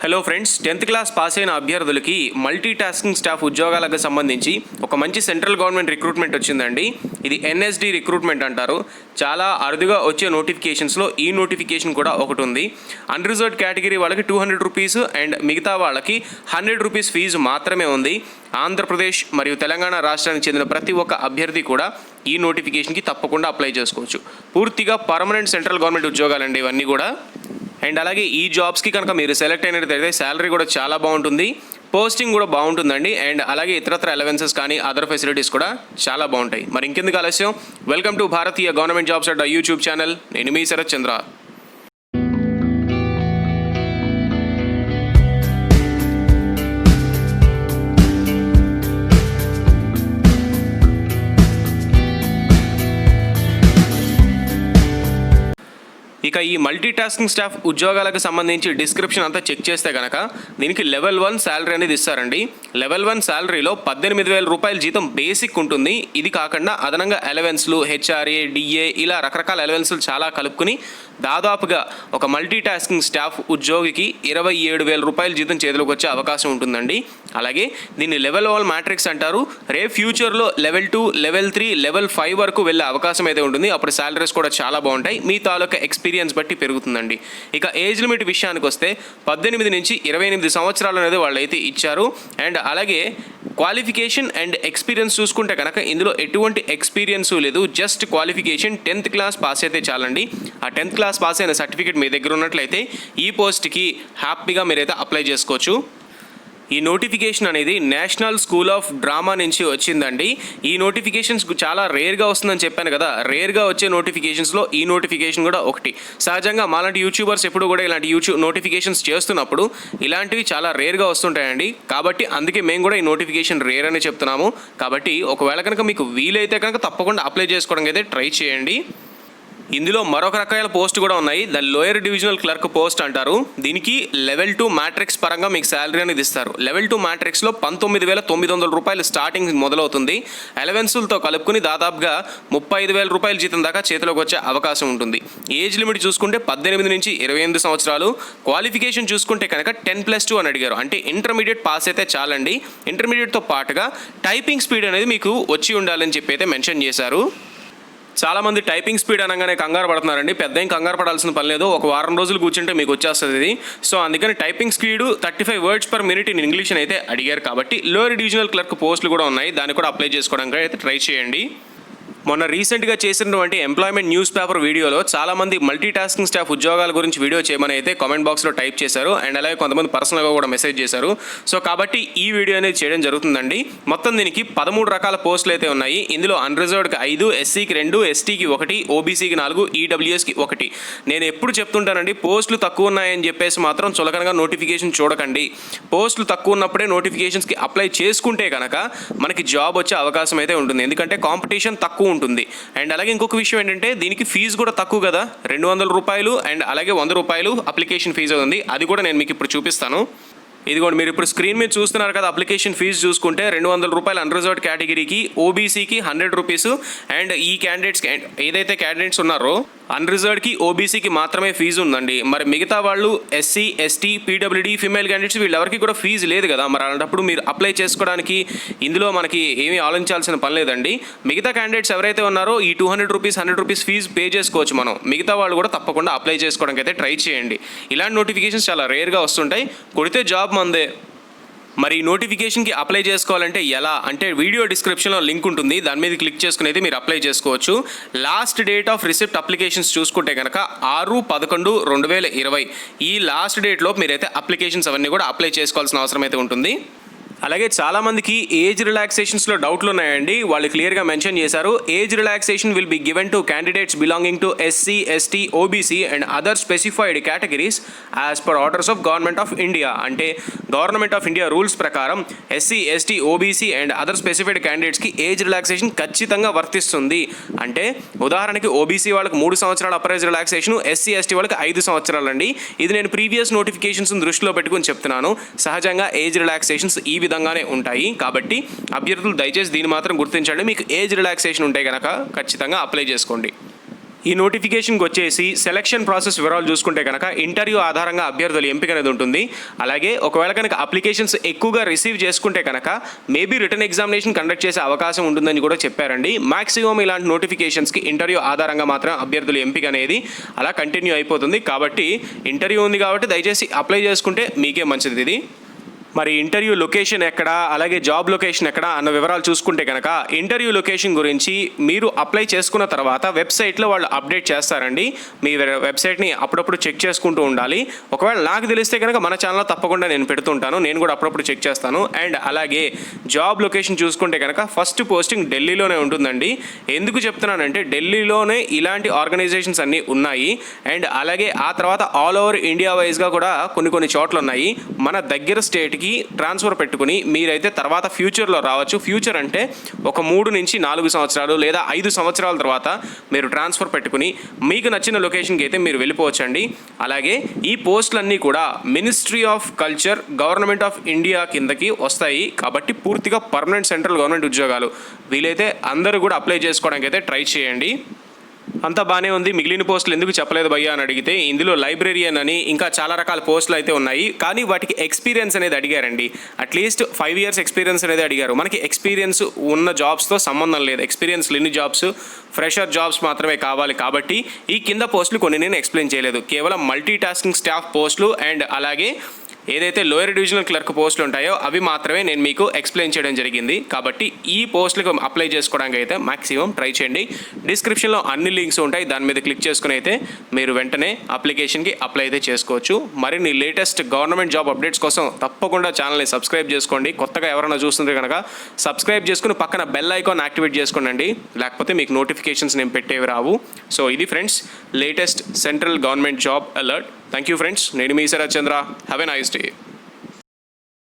Hello friends, 10th class pass అయిన అభ్యర్థులకి multi tasking staff ఉద్యోగాలకు సంబంధించి ఒక మంచి సెంట్రల్ గవర్నమెంట్ రిక్రూట్మెంట్ వచ్చిందండి. ఇది ఎన్ఎస్డి రిక్రూట్మెంట్ అంటారు. చాలా అరుదుగా వచ్చే నోటిఫికేషన్స్లో ఈ నోటిఫికేషన్ కూడా ఒకటి ఉంది. అన్రిజర్వ్డ్ కేటగిరీ వాళ్ళకి 200 రూపీస్ అండ్ మిగతా వాళ్ళకి 100 రూపీస్ ఫీజు మాత్రమే ఉంది. ఆంధ్రప్రదేశ్ మరియు తెలంగాణ రాష్ట్రానికి చెందిన ప్రతి ఒక్క అభ్యర్థి కూడా ఈ నోటిఫికేషన్కి తప్పకుండా అప్లై చేసుకోవచ్చు. పూర్తిగా పర్మనెంట్ సెంట్రల్ గవర్నమెంట్ ఉద్యోగాలండి ఇవన్నీ కూడా. అండ్ అలాగే ఈ జాబ్స్కి కనుక మీరు సెలెక్ట్ అయినట్లయితే శాలరీ కూడా చాలా బాగుంటుంది, పోస్టింగ్ కూడా బాగుంటుందండి. అండ్ అలాగే ఇతరత్ర అలవెన్సెస్ కానీ అదర్ ఫెసిలిటీస్ కూడా చాలా బాగుంటాయి. మరి ఇంకెందుకు ఆలస్యం, welcome to Bharatiya government jobs Adda YouTube channel. నేను మీ శరత్ చంద్ర. ఇక ఈ మల్టీ టాస్కింగ్ స్టాఫ్ ఉద్యోగాలకు సంబంధించి డిస్క్రిప్షన్ అంతా చెక్ చేస్తే కనుక దీనికి లెవెల్ 1 శాలరీ అనేది ఇస్తారండి. లెవెల్ 1 శాలరీలో 18,000 రూపాయల జీతం బేసిక్ ఉంటుంది. ఇది కాకుండా అదనంగా అలవెన్స్లు, హెచ్ఆర్ఏ, డిఏ ఇలా రకరకాల అలవెన్స్లు చాలా కలుపుకుని దాదాపుగా ఒక మల్టీ టాస్కింగ్ స్టాఫ్ ఉద్యోగికి 27,000 రూపాయల జీతం చేతిలోకి వచ్చే అవకాశం ఉంటుందండి. అలాగే దీన్ని లెవెల్ 1 మ్యాట్రిక్స్ అంటారు. రేపు ఫ్యూచర్లో లెవెల్ 2, లెవెల్ 3, లెవెల్ 5 వరకు వెళ్ళే అవకాశం అయితే ఉంటుంది. అప్పుడు శాలరీస్ కూడా చాలా బాగుంటాయి. మీ తాలూకా ఎక్స్పీరియన్స్ బట్టి పెరుగుతుందండి. ఇక ఏజ్ లిమిట్ విషయానికి వస్తే 18 నుంచి 28 సంవత్సరాలు అనేది వాళ్ళు అయితే ఇచ్చారు. అండ్ అలాగే క్వాలిఫికేషన్ అండ్ ఎక్స్పీరియన్స్ చూసుకుంటే కనుక ఇందులో ఎటువంటి ఎక్స్పీరియన్స్ లేదు, just qualification 10th class pass అయితే చాలండి. ఆ 10th క్లాస్ పాస్ అయిన సర్టిఫికేట్ మీ దగ్గర ఉన్నట్లయితే ఈ పోస్ట్కి హ్యాపీగా మీరైతే అప్లై చేసుకోవచ్చు. ఈ నోటిఫికేషన్ అనేది నేషనల్ స్కూల్ ఆఫ్ డ్రామా నుంచి వచ్చిందండి. ఈ నోటిఫికేషన్స్ చాలా రేర్గా వస్తుందని చెప్పాను కదా, రేర్గా వచ్చే నోటిఫికేషన్స్లో ఈ నోటిఫికేషన్ కూడా ఒకటి. సహజంగా మాలాంటి యూట్యూబర్స్ ఎప్పుడు కూడా ఇలాంటి నోటిఫికేషన్స్ చేస్తున్నప్పుడు ఇలాంటివి చాలా రేర్గా వస్తుంటాయండి. కాబట్టి అందుకే మేము కూడా ఈ నోటిఫికేషన్ రేర్ అని చెప్తున్నాము. కాబట్టి ఒకవేళ కనుక మీకు వీలైతే కనుక తప్పకుండా అప్లై చేసుకోవడానికి అయితే ట్రై చేయండి. ఇందులో మరొక రకాల పోస్ట్ కూడా ఉన్నాయి. The lower divisional clerk post అంటారు. దీనికి లెవెల్ 2 మ్యాట్రిక్స్ పరంగా మీకు శాలరీ అనేది ఇస్తారు. లెవెల్ 2 మ్యాట్రిక్స్లో 19,900 రూపాయలు స్టార్టింగ్ మొదలవుతుంది. అలవెన్సులతో కలుపుకుని దాదాపుగా 35,000 రూపాయల జీతం దాకా చేతిలోకి వచ్చే అవకాశం ఉంటుంది. ఏజ్ లిమిట్ చూసుకుంటే 18 నుంచి 28 సంవత్సరాలు. క్వాలిఫికేషన్ చూసుకుంటే కనుక 10+2 అని అడిగారు. అంటే ఇంటర్మీడియట్ పాస్ అయితే చాలండి. ఇంటర్మీడియట్తో పాటుగా టైపింగ్ స్పీడ్ అనేది మీకు వచ్చి ఉండాలని చెప్పి అయితే మెన్షన్ చేశారు. చాలామంది టైపింగ్ స్పీడ్ అనగానే కంగారు పడుతున్నారండి. పెద్ద ఏం కంగారు పడాల్సిన పని లేదు, ఒక వారం రోజులు కూర్చుంటే మీకు వచ్చేస్తుంది ఇది. సో అందుకని typing speed 35 words per minute in English అయితే అడిగారు. కాబట్టి లోయర్ డివిజనల్ క్లర్క్ పోస్టులు కూడా ఉన్నాయి, దాన్ని కూడా అప్లై చేసుకోవడానికి అయితే ట్రై చేయండి. మొన్న రీసెంట్గా చేసినటువంటి ఎంప్లాయ్మెంట్ న్యూస్ పేపర్ వీడియోలో చాలామంది మల్టీ టాస్కింగ్ స్టాఫ్ ఉద్యోగాల గురించి వీడియో చేయమని అయితే కామెంట్ బాక్స్లో టైప్ చేశారు. అండ్ అలాగే కొంతమంది పర్సనల్గా కూడా మెసేజ్ చేశారు. సో కాబట్టి ఈ వీడియో అనేది చేయడం జరుగుతుందండి. మొత్తం దీనికి 13 రకాల పోస్టులు అయితే ఉన్నాయి. ఇందులో అన్రిజర్వ్డ్కి 5, ఎస్సీకి 2, ఎస్టీకి 1, ఓబీసీకి 4, ఈడబ్ల్యూఎస్కి 1. నేను ఎప్పుడు చెప్తుంటానండి, పోస్టులు తక్కువ ఉన్నాయని చెప్పేసి మాత్రం చులకనగా నోటిఫికేషన్ చూడకండి. పోస్టులు తక్కువ ఉన్నప్పుడే నోటిఫికేషన్స్కి అప్లై చేసుకుంటే కనుక మనకి జాబ్ వచ్చే అవకాశం అయితే ఉంటుంది. ఎందుకంటే కాంపిటీషన్ తక్కువ ఉంటుంది. అండ్ అలాగే ఇంకొక విషయం ఏంటంటే దీనికి ఫీజు కూడా తక్కువ కదా, 200 రూపాయలు అండ్ అలాగే 100 రూపాయలు అప్లికేషన్ ఫీజు ఉంది. అది కూడా నేను మీకు ఇప్పుడు చూపిస్తాను. ఇదిగోండి, మీరు ఇప్పుడు స్క్రీన్ మీద చూస్తున్నారు కదా. అప్లికేషన్ ఫీజు చూసుకుంటే 200 రూపాయలు అన్రిజర్వ్డ్ కేటగిరీకి, ఓబీసీకి 100 రూపీస్. అండ్ ఈ క్యాండిడేట్స్ ఏదైతే క్యాండిడేట్స్ ఉన్నారో అన్రిజర్వ్డ్కి, ఓబీసీకి మాత్రమే ఫీజు ఉందండి. మరి మిగతా వాళ్ళు SC, ST, PWD, female candidates వీళ్ళెవరికి కూడా ఫీజు లేదు కదా. మరి అలాంటప్పుడు మీరు అప్లై చేసుకోవడానికి ఇందులో మనకి ఏమీ ఆలోచించాల్సిన పని లేదండి. మిగతా క్యాండిడేట్స్ ఎవరైతే ఉన్నారో ఈ 200 రూపీస్, 100 రూపీస్ ఫీజు పే చేసుకోవచ్చు మనం. మిగతా వాళ్ళు కూడా తప్పకుండా అప్లై చేసుకోవడానికి అయితే ట్రై చేయండి. ఇలాంటి నోటిఫికేషన్స్ చాలా రేర్గా వస్తుంటాయి. కొడితే జాబ్ మందే. మరి నోటిఫికేషన్కి అప్లై చేసుకోవాలంటే ఎలా అంటే వీడియో డిస్క్రిప్షన్లో లింక్ ఉంటుంది, దాని మీద క్లిక్ చేసుకుని అయితే మీరు అప్లై చేసుకోవచ్చు. Last date of receipt applications చూసుకుంటే కనుక 6/11/2020 ఈ లాస్ట్ డేట్లో మీరైతే అప్లికేషన్స్ అవన్నీ కూడా అప్లై చేసుకోవాల్సిన అవసరం అయితే ఉంటుంది. అలాగే చాలామందికి ఏజ్ రిలాక్సేషన్స్లో డౌట్లు ఉన్నాయండి. వాళ్ళు క్లియర్గా మెన్షన్ చేశారు. Age relaxation will be given to candidates belonging to SC, ST, OBC and other specified categories as per orders of government of India. అంటే గవర్నమెంట్ ఆఫ్ ఇండియా రూల్స్ ప్రకారం SC, ST, OBC and other specified క్యాండిడేట్స్కి age relaxation ఖచ్చితంగా వర్తిస్తుంది. అంటే ఉదాహరణకి OBC వాళ్ళకి 3 సంవత్సరాల upper relaxation, SC, ST వాళ్ళకి 5 సంవత్సరాలండి. ఇది నేను ప్రీవియస్ నోటిఫికేషన్స్ దృష్టిలో పెట్టుకుని చెప్తున్నాను. సహజంగా ఏజ్ రిలాక్సేషన్స్ ఈ విధంగానే ఉంటాయి. కాబట్టి అభ్యర్థులు దయచేసి దీన్ని మాత్రం గుర్తించండి. మీకు ఏజ్ రిలాక్సేషన్ ఉంటే కనుక ఖచ్చితంగా అప్లై చేసుకోండి. ఈ నోటిఫికేషన్కి వచ్చేసి సెలక్షన్ ప్రాసెస్ వివరాలు చూసుకుంటే కనుక ఇంటర్వ్యూ ఆధారంగా అభ్యర్థుల ఎంపిక అనేది ఉంటుంది. అలాగే ఒకవేళ కనుక అప్లికేషన్స్ ఎక్కువగా రిసీవ్ చేసుకుంటే కనుక మేబీ రిటర్న్ ఎగ్జామినేషన్ కండక్ట్ చేసే అవకాశం ఉంటుందని కూడా చెప్పారండి. మాక్సిమం ఇలాంటి నోటిఫికేషన్స్కి ఇంటర్వ్యూ ఆధారంగా మాత్రం అభ్యర్థుల ఎంపిక అనేది అలా కంటిన్యూ అయిపోతుంది. కాబట్టి ఇంటర్వ్యూ ఉంది కాబట్టి దయచేసి అప్లై చేసుకుంటే మీకే మంచిది ఇది. మరి ఇంటర్వ్యూ లొకేషన్ ఎక్కడ, అలాగే జాబ్ లొకేషన్ ఎక్కడ అన్న వివరాలు చూసుకుంటే కనుక ఇంటర్వ్యూ లొకేషన్ గురించి మీరు అప్లై చేసుకున్న తర్వాత వెబ్సైట్లో వాళ్ళు అప్డేట్ చేస్తారండి. మీ వెబ్సైట్ని అప్పుడప్పుడు చెక్ చేసుకుంటూ ఉండాలి. ఒకవేళ నాకు తెలిస్తే కనుక మన ఛానల్లో తప్పకుండా నేను పెడుతుంటాను, నేను కూడా అప్పుడప్పుడు చెక్ చేస్తాను. అండ్ అలాగే జాబ్ లొకేషన్ చూసుకుంటే కనుక ఫస్ట్ పోస్టింగ్ ఢిల్లీలోనే ఉంటుందండి. ఎందుకు చెప్తున్నానంటే ఢిల్లీలోనే ఇలాంటి ఆర్గనైజేషన్స్ అన్నీ ఉన్నాయి. అండ్ అలాగే ఆ తర్వాత ఆల్ ఓవర్ ఇండియా వైజ్గా కూడా కొన్ని చోట్ల ఉన్నాయి. మన దగ్గర స్టేట్కి ట్రాన్స్ఫర్ పెట్టుకుని మీరైతే తర్వాత ఫ్యూచర్లో రావచ్చు. ఫ్యూచర్ అంటే ఒక 3 నుంచి 4 సంవత్సరాలు లేదా 5 సంవత్సరాల తర్వాత మీరు ట్రాన్స్ఫర్ పెట్టుకుని మీకు నచ్చిన లొకేషన్కి అయితే మీరు వెళ్ళిపోవచ్చండి. అలాగే ఈ పోస్టులన్నీ కూడా ministry of culture, government of India కిందకి వస్తాయి. కాబట్టి పూర్తిగా పర్మనెంట్ సెంట్రల్ గవర్నమెంట్ ఉద్యోగాలు. వీలైతే అందరూ కూడా అప్లై చేసుకోవడానికి అయితే ట్రై చేయండి. అంతా బాగానే ఉంది. మిగిలిన పోస్టులు ఎందుకు చెప్పలేదు భయ్యా అని అడిగితే ఇందులో లైబ్రేరియన్ అని ఇంకా చాలా రకాల పోస్టులు అయితే ఉన్నాయి. కానీ వాటికి ఎక్స్పీరియన్స్ అనేది అడిగారండి. అట్లీస్ట్ 5 years ఎక్స్పీరియన్స్ అనేది అడిగారు. మనకి ఎక్స్పీరియన్స్ ఉన్న జాబ్స్తో సంబంధం లేదు. ఎక్స్పీరియన్స్ లేని జాబ్స్, ఫ్రెషర్ జాబ్స్ మాత్రమే కావాలి. కాబట్టి ఈ కింద పోస్టులు కొన్ని నేను ఎక్స్ప్లెయిన్ చేయలేదు. కేవలం మల్టీ టాస్కింగ్ స్టాఫ్ పోస్టులు అండ్ అలాగే ఏదైతే లోయర్ డివిజనల్ క్లర్క్ పోస్టులు ఉంటాయో అవి మాత్రమే నేను మీకు ఎక్స్ప్లెయిన్ చేయడం జరిగింది. కాబట్టి ఈ పోస్టులకు అప్లై చేసుకోవడానికి అయితే మాక్సిమం ట్రై చేయండి. డిస్క్రిప్షన్లో అన్ని లింక్స్ ఉంటాయి, దాని మీద క్లిక్ చేసుకుని అయితే మీరు వెంటనే అప్లికేషన్కి అప్లై అయితే చేసుకోవచ్చు. మరిన్ని లేటెస్ట్ గవర్నమెంట్ జాబ్ అప్డేట్స్ కోసం తప్పకుండా ఛానల్ని సబ్స్క్రైబ్ చేసుకోండి. కొత్తగా ఎవరైనా చూస్తుంటే కనుక సబ్స్క్రైబ్ చేసుకుని పక్కన బెల్ ఐకాన్ యాక్టివేట్ చేసుకోండి. లేకపోతే మీకు నోటిఫికేషన్స్ నేను పెట్టేవి రావు. సో ఇది friends latest central government job alert. Thank you friends. నేను మీ Sharath Chandra. Have a nice day.